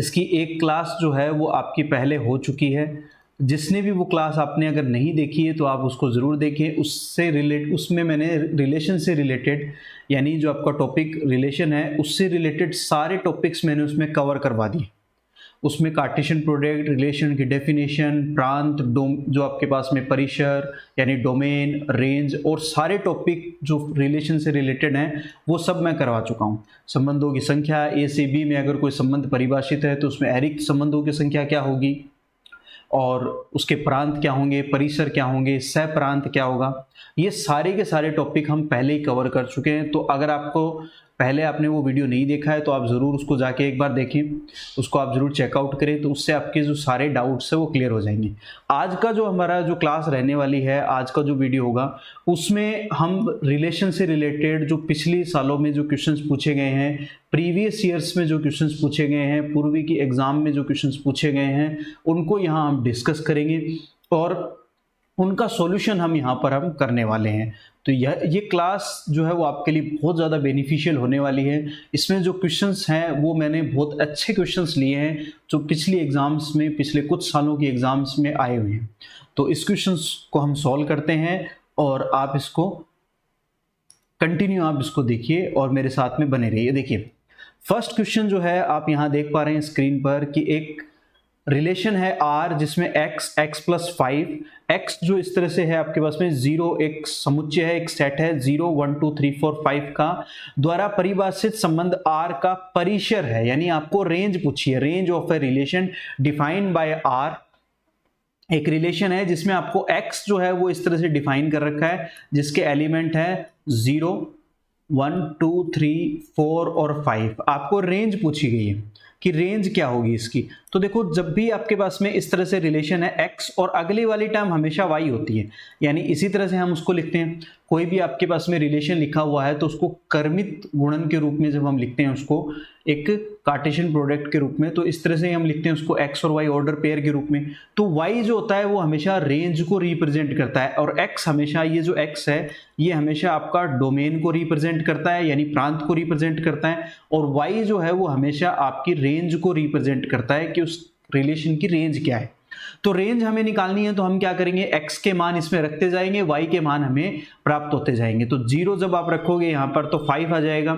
इसकी एक क्लास जो है वो आपकी पहले हो चुकी है। जिसने भी वो क्लास आपने अगर नहीं देखी है तो आप उसको ज़रूर देखें। उसमें मैंने रिलेशन से रिलेटेड, यानी जो आपका टॉपिक रिलेशन है उससे रिलेटेड सारे टॉपिक्स मैंने उसमें कवर करवा दिए। उसमें कार्टेशियन प्रोडक्ट, रिलेशन की डेफिनेशन, प्रांत, जो आपके पास में परिसर यानी डोमेन, रेंज और सारे टॉपिक जो रिलेशन से रिलेटेड हैं वो सब मैं करवा चुका हूँ। संबंधों की संख्या, ए से बी में अगर कोई संबंध परिभाषित है तो उसमें एरिक संबंधों की संख्या क्या होगी, और उसके प्रांत क्या होंगे, परिसर क्या होंगे, सह प्रांत क्या होगा, ये सारे के सारे टॉपिक हम पहले ही कवर कर चुके हैं। तो अगर आपको पहले आपने वो वीडियो नहीं देखा है तो आप ज़रूर उसको जाके एक बार देखें, उसको आप ज़रूर चेकआउट करें, तो उससे आपके जो सारे डाउट्स है वो क्लियर हो जाएंगे। आज का जो हमारा जो क्लास रहने वाली है, आज का जो वीडियो होगा, उसमें हम रिलेशन से रिलेटेड जो पिछले सालों में जो क्वेश्चंस पूछे गए हैं, प्रीवियस ईयर्स में जो क्वेश्चंस पूछे गए हैं, पूर्वी की एग्जाम में जो क्वेश्चंस पूछे गए हैं, उनको यहाँ हम डिस्कस करेंगे और उनका सॉल्यूशन हम यहाँ पर हम करने वाले हैं। तो ये क्लास जो है वो आपके लिए बहुत ज़्यादा बेनिफिशियल होने वाली है। इसमें जो क्वेश्चंस हैं वो मैंने बहुत अच्छे क्वेश्चंस लिए हैं जो पिछली एग्ज़ाम्स में, पिछले कुछ सालों की एग्ज़ाम्स में आए हुए हैं। तो इस क्वेश्चंस को हम सॉल्व करते हैं और आप इसको कंटिन्यू आप इसको देखिए और मेरे साथ में बने रहिए। देखिए फर्स्ट क्वेश्चन जो है आप यहाँ देख पा रहे हैं स्क्रीन पर कि एक रिलेशन है R जिसमें x प्लस 5, x जो इस तरह से है आपके पास में 0 एक समुच्चय है, एक सेट है 0 1 2 3 4 5 का, द्वारा परिभाषित संबंध R का परिसर है, यानी आपको रेंज पूछी है, range of a relation defined by R। एक रिलेशन है जिसमें आपको x जो है वो इस तरह से डिफाइन कर रखा है, जिसके एलिमेंट है 0 1 2 3 4 और 5। आपको रेंज पूछी गई है कि रेंज क्या होगी इसकी। तो देखो जब भी आपके पास में इस तरह से रिलेशन है x और अगली वाली टर्म हमेशा y होती है, यानी इसी तरह से हम उसको लिखते हैं। कोई भी आपके पास में रिलेशन लिखा हुआ है तो उसको कर्मित गुणन के रूप में जब हम लिखते हैं उसको एक कार्टेशियन प्रोडक्ट के रूप में, तो इस तरह से हम लिखते हैं उसको x और y ऑर्डर पेयर के रूप में। तो y जो होता है वो हमेशा रेंज को रिप्रेजेंट करता है और x हमेशा, ये जो x है ये हमेशा आपका डोमेन को रिप्रेजेंट करता है, यानी प्रांत को रिप्रेजेंट करता है, और y जो है वो हमेशा आपकी रेंज को रिप्रेजेंट करता है कि उस रिलेशन की रेंज क्या है। तो रेंज हमें निकालनी है तो हम क्या करेंगे, x के मान इसमें रखते जाएंगे, y के मान हमें प्राप्त होते जाएंगे। तो 0 जब आप रखोगे यहाँ पर तो 5 आ जाएगा,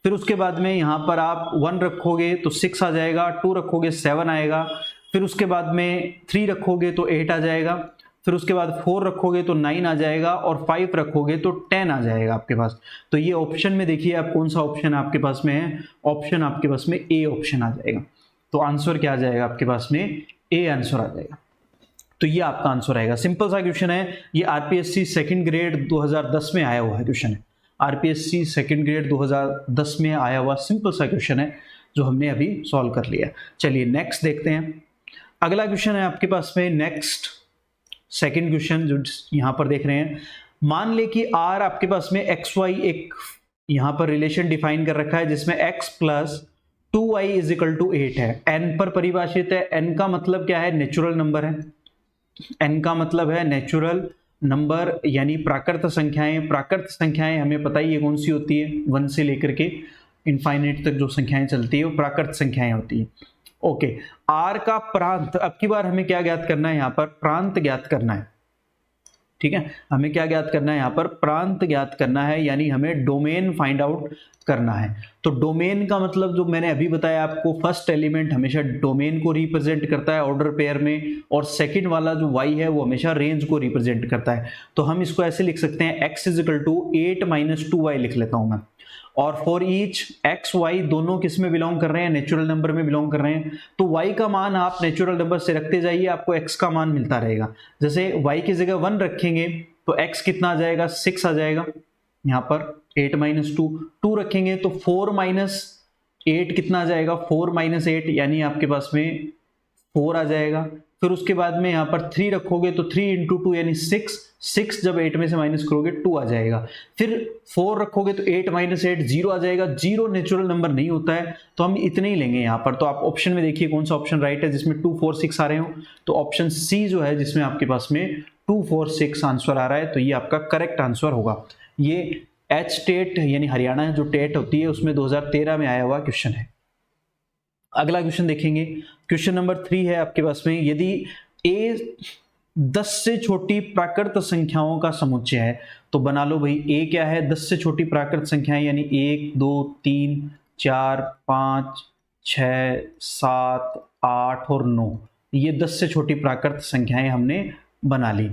फिर उसके बाद में यहाँ पर आप 1 रखोगे तो 6 आ जाएगा, 2 रखोगे 7 आएगा, फिर उसके बाद में 3 रखोगे तो 8 आ जाएगा, फिर उसके बाद 4 रखोगे तो 9 आ जाएगा, और 5 रखोगे तो 10 आ जाएगा आपके पास। तो ये ऑप्शन में देखिए आप कौन सा ऑप्शन आपके पास में है, ऑप्शन आपके पास में ए ऑप्शन आ जाएगा। तो आंसर क्या आ जाएगा आपके पास में, ए आंसर आ जाएगा। तो ये आपका आंसर आएगा। सिंपल सा क्वेश्चन है, ये आरपीएससी सेकंड ग्रेड 2010 में आया हुआ है क्वेश्चन है, आरपीएससी सेकंड ग्रेड 2010 में आया हुआ सिंपल सा क्वेश्चन है जो हमने अभी सॉल्व कर लिया। चलिए नेक्स्ट देखते हैं। अगला क्वेश्चन है आपके पास में, नेक्स्ट सेकंड क्वेश्चन जो यहाँ पर देख रहे हैं। मान ले कि आर आपके पास में एक्स वाई एक यहाँ पर रिलेशन डिफाइन कर रखा है जिसमें x plus 2y is equal to 8 है, n पर परिभाषित है। n का मतलब क्या है, नेचुरल नंबर है। n का मतलब है नेचुरल नंबर यानी प्राकृत संख्याएं। प्राकृत संख्याएं हमें पता ही है कौन सी होती है, 1 से लेकर के इनफाइनाइट तक जो संख्याएं चलती है वो प्राकृत संख्याएं होती है। ओके, r का प्रांत, अब की बार हमें क्या ज्ञात करना है, यहाँ पर प्रांत ज्ञात करना है। ठीक है, हमें क्या ज्ञात करना है, यहाँ पर प्रांत ज्ञात करना है, यानी हमें डोमेन फाइंड आउट करना है। तो डोमेन का मतलब जो मैंने अभी बताया आपको, फर्स्ट एलिमेंट हमेशा डोमेन को रिप्रेजेंट करता है ऑर्डर पेयर में, और सेकंड वाला जो y है वो हमेशा रेंज को रिप्रेजेंट करता है। तो हम इसको ऐसे लिख सकते हैं, x is equal to 8 minus 2y लिख लेता हूं मैं। और फॉर ईच x y दोनों किस में बिलोंग कर रहे हैं, नेचुरल नंबर में बिलोंग कर रहे हैं। तो y का मान आप नेचुरल नंबर से रखते जाइए, आपको x का मान मिलता रहेगा। जैसे y की जगह 1 रखेंगे तो x कितना आ जाएगा, 6 आ जाएगा। यहाँ पर 8 माइनस 2 रखेंगे तो 4 माइनस 8 कितना आ जाएगा, 4 माइनस 8 यानी आपके पास में 4 आ जाएगा। फिर उसके बाद में यहाँ पर 3 रखोगे तो 3 इंटू 2 यानी 6 जब 8 में से माइनस करोगे 2 आ जाएगा। फिर 4 रखोगे तो 8 माइनस 8 0 आ जाएगा। 0 नेचुरल नंबर नहीं होता है तो हम इतने ही लेंगे यहाँ पर। तो आप ऑप्शन में देखिए कौन सा ऑप्शन राइट है जिसमें 2 4 6 आ रहे हो, तो ऑप्शन सी जो है जिसमें आपके पास में 2 4 6 आंसर आ रहा है, तो ये आपका करेक्ट आंसर होगा। ये एच टेट यानी हरियाणा जो टेट होती है उसमें 2013 में आया हुआ क्वेश्चन है। अगला क्वेश्चन देखेंगे, क्वेश्चन नंबर 3 है आपके पास में, यदि a 10 से छोटी प्राकृत संख्याओं का समुच्चय है, तो बना लो भाई a क्या है, 10 से छोटी प्राकृत संख्याएं, यानी 1 2 3 4 5 6 7 8 और 9, ये 10 से छोटी प्राकृत संख्याएं हमने बना ली।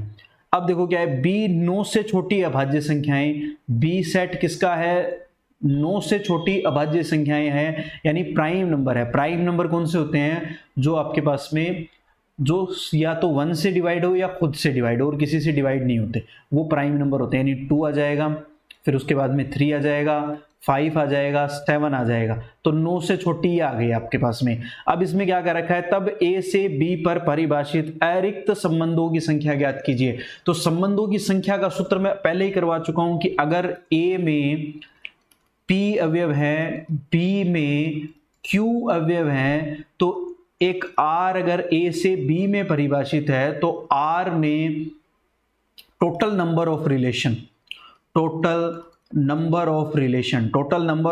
अब देखो क्या है, b 9 से छोटी अभाज्य संख्याएं, b सेट किसका है, 9 से छोटी अभाज्य संख्याएं हैं, यानी प्राइम नंबर है। प्राइम नंबर कौन से होते हैं, जो आपके पास में जो या तो 1 से डिवाइड हो या खुद से डिवाइड हो और किसी से डिवाइड नहीं होते, वो प्राइम नंबर होते हैं। यानी 2 आ जाएगा, फिर उसके बाद में 3 आ जाएगा, 5 आ जाएगा, 7 आ जाएगा, तो 9 से छोटी आ गई आपके पास में। अब इसमें क्या कर रखा है, तब a से b पर परिभाषित अरिक्त संबंधों की संख्या ज्ञात कीजिए। तो संबंधों की संख्या का सूत्र मैं पहले ही करवा चुका हूं कि अगर a में p अवयव है, b में q अवयव है, तो एक r अगर a से b में परिभाषित है, तो r में total number of relation, total number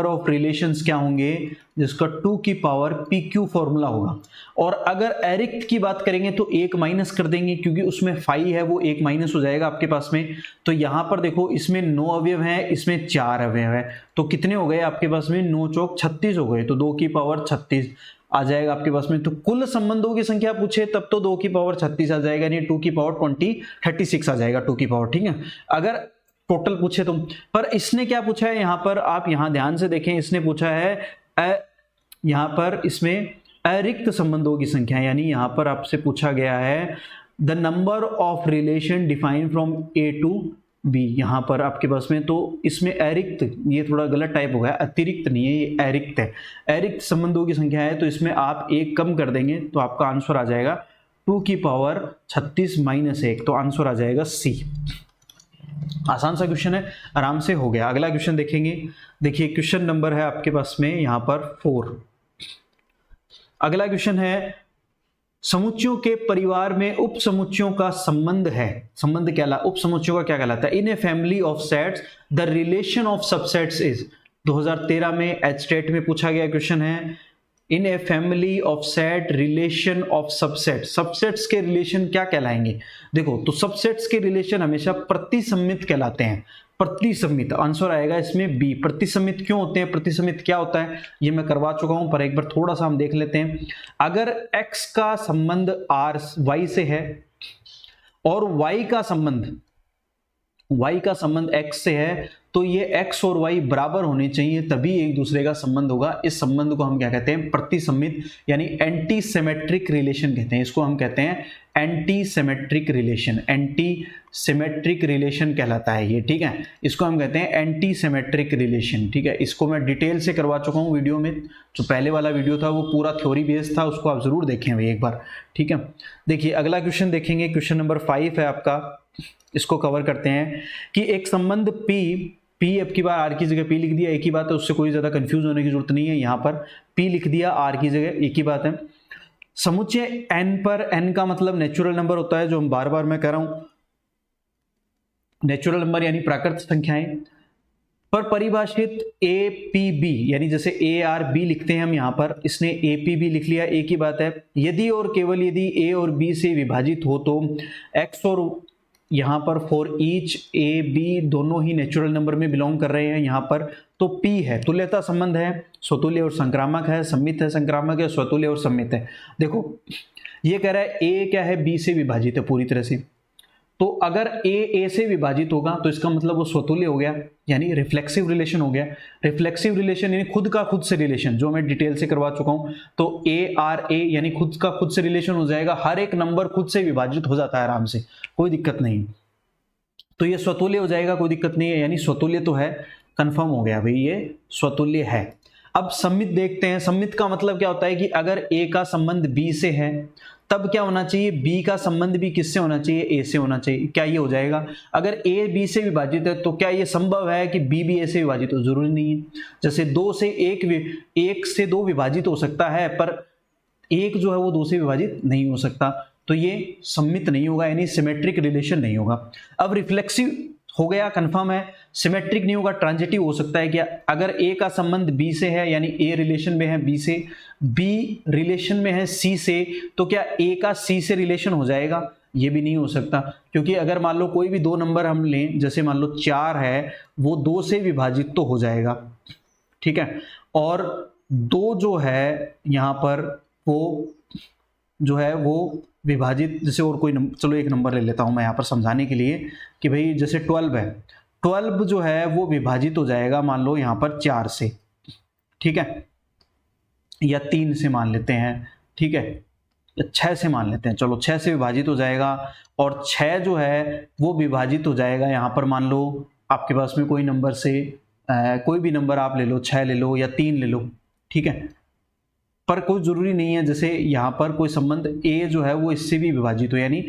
of relations क्या होंगे, जिसका 2 की पावर pq फॉर्मूला होगा। और अगर अरिक्त की बात करेंगे तो 1 माइनस कर देंगे, क्योंकि उसमें 5 है, वो 1 माइनस हो जाएगा आपके पास में। तो यहां पर देखो, इसमें 9 अवयव हैं, इसमें 4 अवयव है, तो कितने हो गए आपके पास में, 9 चौक 36 हो गए, तो 2 की पावर 36 आ जाएगा आपके पास में। तो कुल संबंधों की संख्या पूछे तब तो 2 की पावर 36 आ जाएगा, यानी 2 की पावर 36 आ जाएगा, 2 की पावर, ठीक है। अगर टोटल पूछे तो, पर इसने क्या पूछा है यहाँ पर, आप यहाँ ध्यान से देखें, इसने पूछा है यहाँ पर इसमें अरिक्त संबंधों की संख्या, यानी यहाँ पर आपसे पूछा गया है the number of relation define from a to b, यहाँ पर आपके पास में। तो इसमें अरिक्त, ये थोड़ा गलत टाइप हो गया, अतिरिक्त नहीं है, ये अरिक्त है, अरिक्त संबंधों की संख्या है। तो इसमें आप 1 कम कर देंगे तो आपका आंसर आ जाएगा 2 की पावर 36 माइनस 1, तो आंसर आ जाएगा C। आसान सा क्वेश्चन है, आराम से हो गया। अगला क्वेश्चन देखेंगे, देखिए क्वेश्चन नंबर है आपके पास में यहाँ पर 4। अगला क्वेश्चन है, समुच्चयों के परिवार में उप समुच्चयों का संबंध है, संबंध क्या उप समुच्चयों का क्या कहलाता है, in a family of sets the relation of subsets is. 2013 में एचटेट में पूछा गया क्वेश्चन है, in a family of set relation of subset, subsets के रिलेशन क्या कहलाएंगे। देखो, तो सबसेट्स के रिलेशन हमेशा प्रतिसम्मित कहलाते हैं, प्रतिसम्मित, आंसर आएगा इसमें बी। प्रतिसम्मित क्यों होते हैं, प्रतिसम्मित क्या होता है, ये मैं करवा चुका हूं, पर एक बार थोड़ा सा हम देख लेते हैं। अगर x का संबंध r y से है और y का संबंध x से है, तो ये x और y बराबर होने चाहिए, तभी एक दूसरे का संबंध होगा। इस संबंध को हम क्या कहते हैं, प्रतिसम्मित, यानी एंटी सिमेट्रिक रिलेशन कहते हैं। इसको हम कहते हैं anti symmetric relation, anti symmetric relation कहलाता है ये, ठीक है। इसको हम कहते हैं एंटी सिमेट्रिक रिलेशन, ठीक है। इसको मैं डिटेल से करवा चुका हूँ वीडियो में, जो पहले वाला वीडियो था वो पूरा थ्योरी बेस्ड था, उसको आप जरूर देखें भाई एक बार, ठीक है। देखिए अगला क्वेश्चन देखेंगे, क्वेश्चन नंबर 5 है आपका, इसको कवर करते हैं कि एक संबंध P अब की बार R की जगह P लिख दिया, एक ही बात है, उससे कोई ज्यादा कंफ्यूज होने की जरूरत नहीं है। यहाँ पर P लिख दिया, R की जगह, एक ही बात है। समुच्चय n पर, n का मतलब नेचुरल नंबर होता है, जो हम बार बार मैं कह रहा हूं, नेचुरल नंबर यानी प्राकृत संख्याएं, पर परिभाषित a p b, यानी जैसे a r b लिखते हैं हम, यहाँ पर इसने a p b लिख लिया, एक ही बात है। यदि और केवल यदि a और b से विभाजित हो तो x और यहाँ पर फॉर ईच a b दोनों ही नेचुरल नंबर में बिलोंग कर रहे हैं यहाँ पर, तो p है, तुल्यता संबंध है, स्वतुल्य और संक्रामक है, सम्मित है, संक्रामक है, स्वतुल्य और सम्मित है। देखो ये कह रहा है a क्या है, b से विभाजित है पूरी तरह से, तो अगर a से विभाजित होगा तो इसका मतलब वो स्वतुल्य हो गया, यानी रिफ्लेक्सिव रिलेशन हो गया। रिफ्लेक्सिव रिलेशन यानी खुद का खुद से रिलेशन, जो मैं डिटेल से करवा चुका हूं। तो a r a यानी खुद का खुद से रिलेशन हो जाएगा, हर एक नंबर खुद से विभाजित हो जाता है आराम से, कोई दिक्कत नहीं। तो ये स्वतुल्य हो जाएगा, कोई दिक्कत नहीं है, यानी स्वतुल्य तो है, कंफर्म हो गया भाई ये स्वतुल्य है। अब सम्मित देखते हैं, सम्मित का मतलब क्या होता है कि अगर a का संबंध b से है तब क्या होना चाहिए, b का संबंध भी किससे होना चाहिए, a से होना चाहिए। क्या ये हो जाएगा, अगर a b से विभाजित है तो क्या ये संभव है कि b भी a से विभाजित हो, जरूरी नहीं है। जैसे 2 से 1 से 2 विभाजित हो सकता है, पर 1 जो है वो 2 से विभाजित नहीं हो सकता, तो ये सम्मित नहीं होगा, यानी सिमेट्रिक रिलेशन नहीं होगा। अब रिफ्लेक्सिव हो गया, कंफर्म है। सिमेट्रिक नहीं होगा, ट्रांजिटिव हो सकता है क्या? अगर ए का संबंध बी से है, यानी ए रिलेशन में है बी से, बी रिलेशन में है सी से, तो क्या ए का सी से रिलेशन हो जाएगा? ये भी नहीं हो सकता, क्योंकि अगर मान लो कोई भी दो नंबर हम लें, जैसे मान लो 4 है, वो 2 से विभाजित तो हो जाएगा, ठीक है। और 2 जो है यहाँ पर वो जो है वो विभाजित, जैसे और कोई चलो एक नंबर ले लेता हूं मैं यहाँ पर समझाने के लिए कि भाई जैसे 12 है, 12 जो है वो विभाजित हो जाएगा मान लो यहाँ पर 4 से, ठीक है, या 3 से मान लेते हैं, ठीक है, या 6 से मान लेते हैं, चलो 6 से विभाजित हो जाएगा। और 6 जो है वो विभाजित हो जाएगा यहाँ पर मान लो आपके पास में कोई नंबर से, कोई भी नंबर आप ले लो, 6 ले लो या 3 ले लो, ठीक है, पर कोई जरूरी नहीं है। जैसे यहाँ पर कोई संबंध ए जो है वो इससे भी विभाजित हो, यानी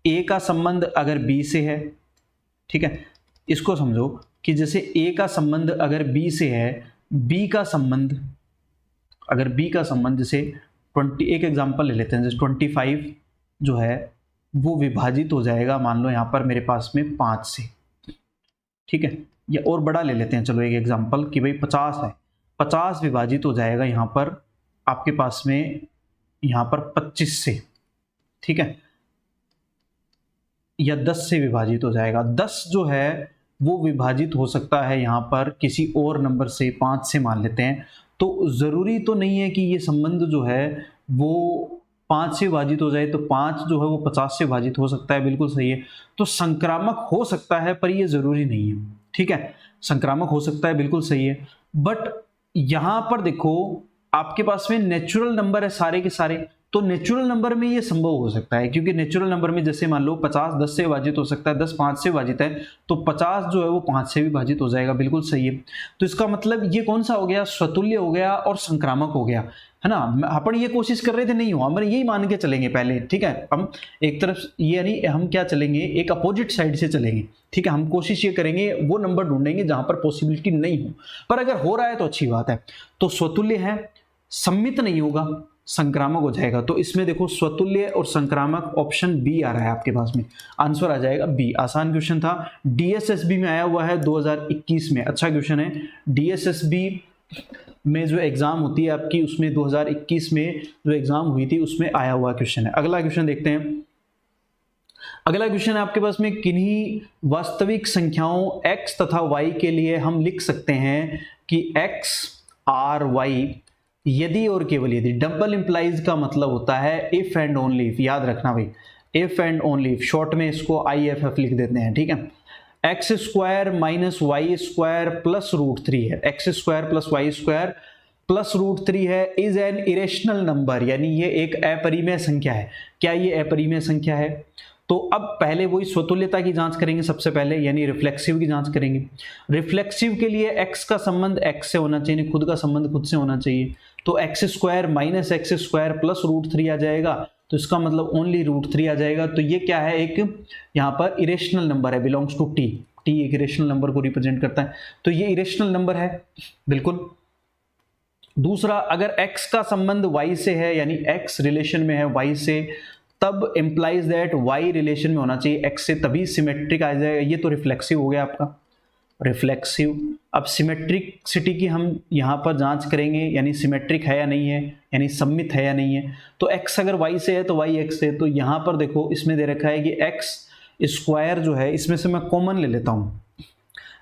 ए का संबंध अगर बी से है, ठीक है, इसको समझो कि जैसे ए का संबंध अगर बी से है, बी का संबंध अगर बी का संबंध जैसे 20, एक एग्जांपल ले लेते हैं, जैसे 25 जो है वो विभाजित हो जाएगा मान लो यहाँ पर मेरे पास में 5 से, ठीक है, या और बड़ा ले लेते हैं, चलो एक एग्जांपल कि भाई 50 है, 50 विभाजित हो जाएगा यहाँ पर आपके पास में यहाँ पर 25 से, ठीक है, या 10 से विभाजित हो जाएगा। 10 जो है वो विभाजित हो सकता है यहाँ पर किसी और नंबर से, 5 से मान लेते हैं। तो ज़रूरी तो नहीं है कि ये संबंध जो है वो 5 से विभाजित हो जाए, तो 5 जो है वो 50 से विभाजित हो सकता है, बिल्कुल सही है। तो संक्रामक हो सकता है पर ये ज़रूरी नहीं है, ठीक है, संक्रामक हो सकता है, बिल्कुल सही है। बट यहाँ पर देखो आपके पास में नेचुरल नंबर है सारे के सारे, तो नेचुरल नंबर में ये संभव हो सकता है, क्योंकि नेचुरल नंबर में जैसे मान लो 50 10 से विभाजित हो सकता है, 10 5 से विभाजित है, तो 50 जो है वो 5 से विभाजित हो जाएगा, बिल्कुल सही है। तो इसका मतलब ये कौन सा हो गया? स्वतुल्य हो गया और संक्रामक हो गया, है ना। अपन ये कोशिश कर रहे थे, नहीं हुआ, हम यही मान के चलेंगे पहले, ठीक है। हम एक तरफ ये यानी हम क्या चलेंगे, एक अपोजिट साइड से चलेंगे, ठीक है। हम कोशिश ये करेंगे वो नंबर ढूंढेंगे जहां पर पॉसिबिलिटी नहीं हो, पर अगर हो रहा है तो अच्छी बात है। तो स्वतुल्य है, सम्मित नहीं होगा, संक्रामक हो जाएगा। तो इसमें देखो स्वतुल्य और संक्रामक, ऑप्शन बी आ रहा है आपके पास में, आंसर आ जाएगा बी। आसान क्वेश्चन था, डीएसएसबी में आया हुआ है 2021 में, अच्छा क्वेश्चन है। डीएसएसबी में जो एग्जाम होती है आपकी, उसमें 2021 में जो एग्जाम हुई थी उसमें आया हुआ क्वेश्चन है। अगला क्वेश्चन देखते हैं। अगला क्वेश्चन है आपके पास में, किन्हीं वास्तविक संख्याओं x तथा y के लिए हम लिख सकते हैं कि x r y यदि और केवल यदि। डबल इंप्लाइज का मतलब होता है इफ एंड ओनली इफ, याद रखना भाई, if and only if, short में इसको IFF लिख देते हैं, ठीक है। X square minus y square plus root 3 है, x square plus y square plus root 3 है, इज एन इरेशनल नंबर, यानी ये एक अपरिमेय संख्या है। क्या ये अपरिमेय संख्या है? तो अब पहले वही स्वतुल्यता की जांच करेंगे सबसे पहले, यानी रिफ्लेक्सिव की जांच करेंगे। रिफ्लेक्सिव के लिए x का संबंध x से होना चाहिए, खुद का संबंध खुद से होना चाहिए। तो x square minus x square plus root 3 आ जाएगा, तो इसका मतलब ओनली रूट 3 आ जाएगा। तो ये क्या है, एक यहाँ पर इरेशनल नंबर है, बिलोंग्स टू टी, टी एक इरेशनल नंबर को रिप्रेजेंट करता है, तो ये इरेशनल नंबर है, बिल्कुल। दूसरा, अगर x का संबंध y से है, यानी x रिलेशन में है y से, तब एम्प्लाइज दैट y रिलेशन में होना चाहिए x से, तभी सिमेट्रिक आ जाएगा। ये तो रिफ्लेक्सिव हो गया आपका, रिफ्लेक्सिव। अब सिमेट्रिसिटी की हम यहाँ पर जांच करेंगे, यानी सिमेट्रिक है या नहीं है, यानी सम्मित है या नहीं है। तो x अगर y से है तो y x से, तो यहाँ पर देखो इसमें दे रखा है कि x स्क्वायर जो है, इसमें से मैं कॉमन ले लेता हूँ,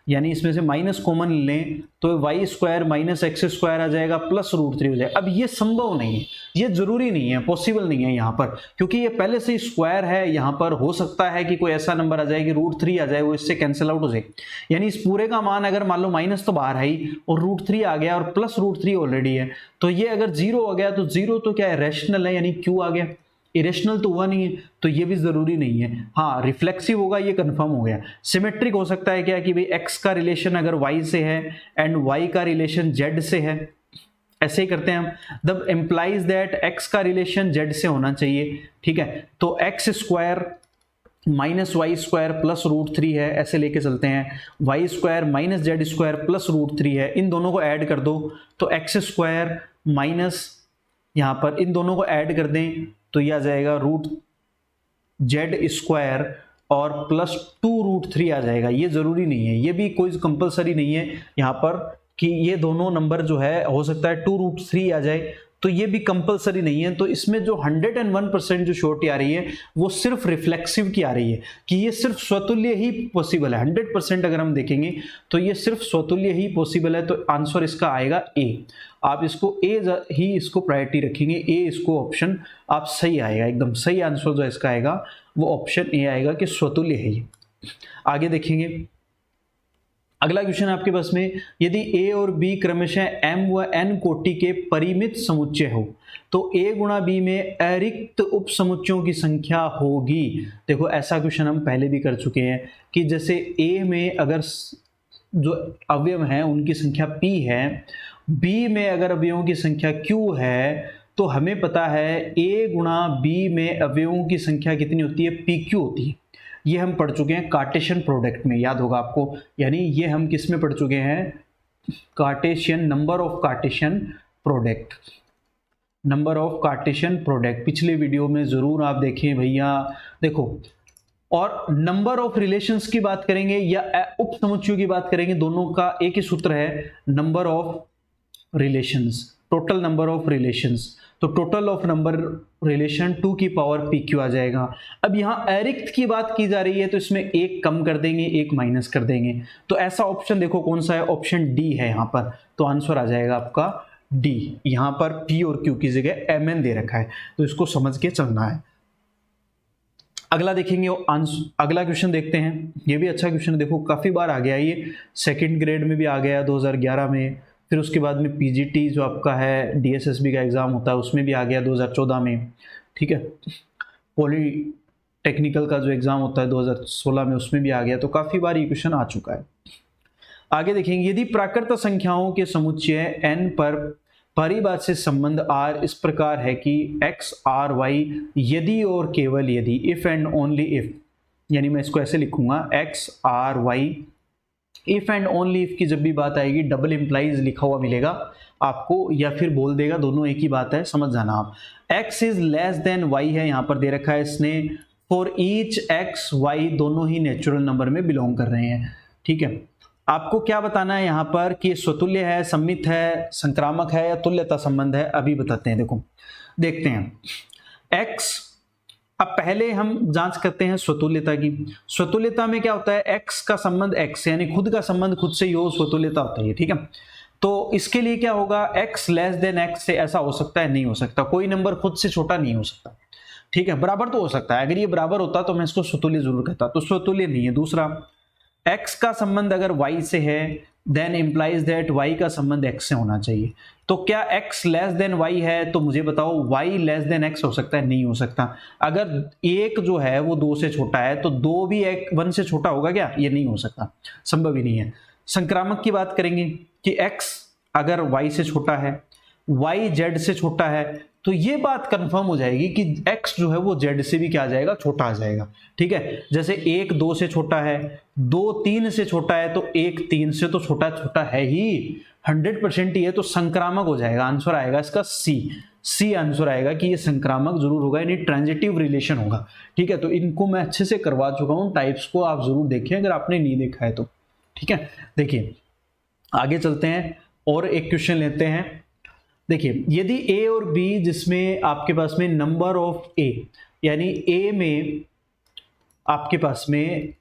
यानी इसमें से माइनस कॉमन लें तो y square minus x square आ जाएगा प्लस रूट 3 हो जाएगा। अब ये संभव नहीं है, ये जरूरी नहीं है, पॉसिबल नहीं है यहाँ पर, क्योंकि ये पहले से ही स्क्वायर है। यहाँ पर हो सकता है कि कोई ऐसा नंबर आ जाए कि रूट 3 आ जाए, वो इससे कैंसिल आउट हो जाए, यानी इस पूरे का मान अगर मान लो माइनस तो बाहर है ही और रूट 3 आ गया और प्लस रूट 3 ऑलरेडी है, तो ये अगर जीरो आ गया तो जीरो तो क्या है, रैशनल है, यानी क्यू आ गया, इरेशनल तो हुआ नहीं है, तो ये भी जरूरी नहीं है। हाँ, रिफ्लेक्सिव होगा, ये कंफर्म हो गया। सिमेट्रिक हो सकता है क्या कि भाई x का रिलेशन अगर y से है एंड y का रिलेशन z से है, ऐसे ही करते हैं हम, तब एम्प्लाइज दैट x का रिलेशन z से होना चाहिए, ठीक है। तो x square minus y square plus root 3 है, ऐसे लेके चलते हैं। Y square minus z square plus root 3 है, इन दोनों को ऐड कर दो तो एक्स स्क्वायर माइनस, यहाँ पर इन दोनों को ऐड कर दें तो यह आ जाएगा रूट जेड स्क्वायर और +2√3 आ जाएगा। ये ज़रूरी नहीं है, ये भी कोई कंपलसरी नहीं है यहाँ पर कि ये दोनों नंबर जो है हो सकता है 2√3 आ जाए, तो ये भी कंपलसरी नहीं है। तो इसमें जो 101% जो श्योरिटी आ रही है वो सिर्फ रिफ्लेक्सिव की आ रही है कि ये सिर्फ स्वतुल्य ही पॉसिबल है। 100% अगर हम देखेंगे तो ये सिर्फ स्वतुल्य ही पॉसिबल है, तो आंसर इसका आएगा ए। आप इसको ए ही इसको प्रायोरिटी रखेंगे, ए इसको ऑप्शन आप सही आएगा, एकदम सही आंसर जो इसका आएगा वो ऑप्शन ए आएगा कि स्वतुल्य है ये। आगे देखेंगे अगला क्वेश्चन आपके पास में, यदि ए और बी क्रमशः m व n कोटि के परिमित समुच्चय हो तो a गुणा b में अरिक्त उप समुच्चयों की संख्या होगी। देखो ऐसा क्वेश्चन हम पहले भी कर चुके हैं कि जैसे a में अगर जो अवयव हैं उनकी संख्या p है, b में अगर अवयवों की संख्या q है, तो हमें पता है a गुणा b में अवयवों की संख्या कितनी होती है, pq होती है। ये हम पढ़ चुके हैं कार्टेशियन प्रोडक्ट में, याद होगा आपको, यानी ये हम किस में पढ़ चुके हैं, Cartesian number of Cartesian product, number of Cartesian product पिछले वीडियो में ज़रूर आप देखें भैया। देखो, और नंबर ऑफ रिलेशंस की बात करेंगे या उप समुच्चयों की बात करेंगे, दोनों का एक ही सूत्र है, number of relations, total number of relations. तो टोटल ऑफ नंबर रिलेशन 2 की पावर pq आ जाएगा। अब यहाँ अरिक्त की बात की जा रही है तो इसमें एक कम कर देंगे, एक माइनस कर देंगे, तो ऐसा ऑप्शन देखो कौन सा है, ऑप्शन डी है यहाँ पर। तो आंसर आ जाएगा आपका डी। यहाँ पर p और q की जगह mn दे रखा है, तो इसको समझ के चलना है। अगला देखेंगे, अगला क्वेश्चन देखते हैं। ये भी अच्छा क्वेश्चन, देखो काफ़ी बार आ गया ये, सेकेंड ग्रेड में भी आ गया 2011 में, फिर उसके बाद में पीजीटी जो आपका है डीएसएसबी का एग्ज़ाम होता है उसमें भी आ गया 2014 में, ठीक है। पॉलीटेक्निकल का जो एग्ज़ाम होता है 2016 में उसमें भी आ गया, तो काफ़ी बार ये क्वेश्चन आ चुका है। आगे देखेंगे, यदि प्राकृत संख्याओं के समुच्चय n पर परिभाषित संबंध r इस प्रकार है कि x r y यदि और केवल यदि, इफ एंड ओनली इफ, यानी मैं इसको ऐसे लिखूंगा x r y, if and only if की जब भी बात आएगी डबल इंप्लाइज लिखा हुआ मिलेगा आपको, या फिर बोल देगा, दोनों एक ही बात है, समझ जाना आप। x is less than y है, यहाँ पर दे रखा है इसने, फॉर ईच x y दोनों ही नेचुरल नंबर में बिलोंग कर रहे हैं, ठीक है। आपको क्या बताना है यहाँ पर कि स्वतुल्य है, सम्मित है, संक्रामक है या तुल्यता संबंध है, अभी बताते हैं। देखो देखते हैं x, अब पहले हम जांच करते हैं स्वतुल्यता की। स्वतुल्यता में क्या होता है, x का संबंध x यानी खुद का संबंध खुद से ही हो, स्वतुल्यता होता है, ठीक है। तो इसके लिए क्या होगा, x लेस देन x से ऐसा हो सकता है, नहीं हो सकता, कोई नंबर खुद से छोटा नहीं हो सकता, ठीक है। बराबर तो हो सकता है, अगर ये बराबर होता तो मैं इसको स्वतुल्य जरूर कहता, तो स्वतुल्य नहीं है। दूसरा, x का संबंध अगर y से है देन इंप्लाइज दैट y का संबंध x से होना चाहिए। तो क्या x लेस देन y है, तो मुझे बताओ y लेस देन x हो सकता है, नहीं हो सकता। अगर एक जो है वो 2 से छोटा है तो 2 भी 1 से छोटा होगा क्या, ये नहीं हो सकता, संभव ही नहीं है। संक्रामक की बात करेंगे कि x अगर y से छोटा है, y z से छोटा है, तो ये बात कंफर्म हो जाएगी कि x जो है वो z से भी क्या आ जाएगा, छोटा आ जाएगा, ठीक है। जैसे 1 2 से छोटा है, 2 3 से छोटा है, तो 1 3 से तो छोटा छोटा है ही, 100% ही है, तो संक्रामक हो जाएगा। आंसर आएगा इसका सी आंसर आएगा कि ये संक्रामक जरूर होगा, यानी ट्रांजिटिव रिलेशन होगा, ठीक है। तो इनको मैं अच्छे से करवा चुका हूँ, टाइप्स को आप जरूर देखें अगर आपने नहीं देखा है तो, ठीक है। देखिए आगे चलते हैं और एक क्वेश्चन लेते हैं। देखिए, यदि a और b जिसमें आपके पास में नंबर ऑफ a, यानी a में आपके पास में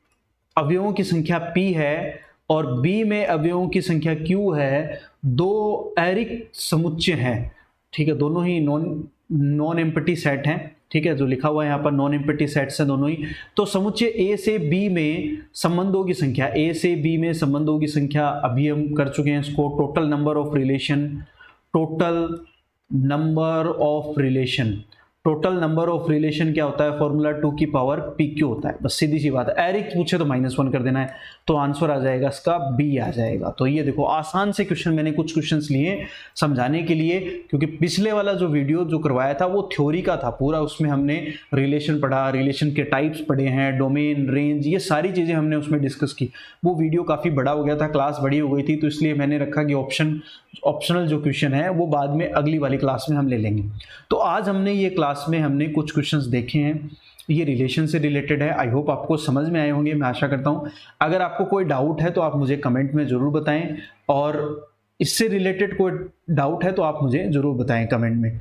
अवयवों की संख्या p है और b में अवयवों की संख्या q है, दो अरिक्त समुच्चय हैं, ठीक है, दोनों ही नॉन एम्प्टी सेट हैं, ठीक है, जो लिखा हुआ है यहाँ पर नॉन एम्प्टी सेट्स हैं दोनों ही। तो समुच्चय a से b में संबंधों की संख्या, a से b में संबंधों की संख्या अभी हम कर चुके हैं इसको, total number of relation, total number of relation, total number of relation क्या होता है, फॉर्मूला 2 की पावर pq होता है, बस सीधी सी बात है। अरिक्त पूछे तो -1 कर देना है, तो आंसर आ जाएगा इसका बी आ जाएगा। तो ये देखो आसान से क्वेश्चन, मैंने कुछ क्वेश्चंस लिए समझाने के लिए, क्योंकि पिछले वाला जो वीडियो जो करवाया था वो थ्योरी का था पूरा, उसमें हमने रिलेशन पढ़ा, रिलेशन के टाइप्स पढ़े हैं, डोमेन, रेंज, ये सारी चीज़ें हमने उसमें डिस्कस की। वो वीडियो काफ़ी बड़ा हो गया था, क्लास बड़ी हो गई थी, तो इसलिए मैंने रखा कि ऑप्शनल जो क्वेश्चन है वो बाद में अगली वाली क्लास में हम ले लेंगे। तो आज हमने ये क्लास में हमने कुछ क्वेश्चंस देखे हैं, ये रिलेशन से रिलेटेड है। आई होप आपको समझ में आए होंगे, मैं आशा करता हूँ। अगर आपको कोई डाउट है तो आप मुझे कमेंट में ज़रूर बताएं, और इससे रिलेटेड कोई डाउट है तो आप मुझे ज़रूर बताएं कमेंट में,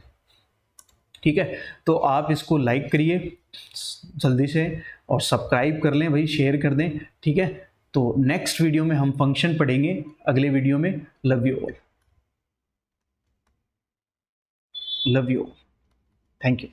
ठीक है। तो आप इसको लाइक करिए जल्दी से, और सब्सक्राइब कर लें भाई, शेयर कर दें, ठीक है। तो नेक्स्ट वीडियो में हम फंक्शन पढ़ेंगे, अगले वीडियो में। Love you all, love you, thank you.